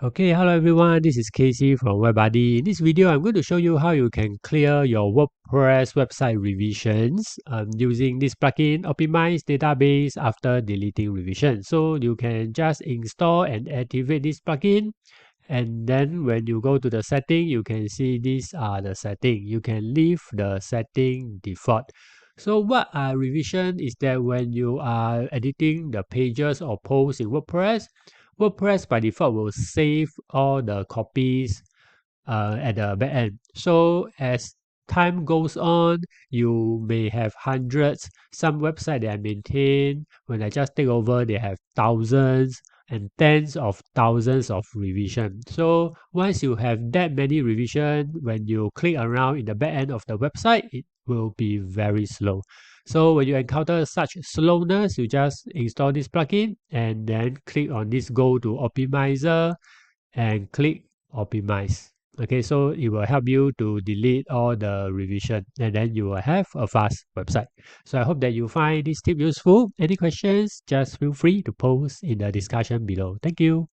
Okay, hello everyone, this is Casey from WebBuddy. In this video, I'm going to show you how you can clear your WordPress website revisions using this plugin, Optimize Database after deleting revision. So you can just install and activate this plugin. And then when you go to the setting, you can see these are the setting. You can leave the setting default. So what are revision is that when you are editing the pages or posts in WordPress, WordPress by default will save all the copies at the back end. So as time goes on, you may have hundreds. Some website that I maintain, when I just take over, they have thousands and tens of thousands of revision. So once you have that many revision, when you click around in the back end of the website, it will be very slow. So when you encounter such slowness, you just install this plugin and then click on this Go to Optimizer and click Optimize. Okay, so it will help you to delete all the revision and then you will have a fast website. So I hope that you find this tip useful. Any questions, just feel free to post in the discussion below. Thank you.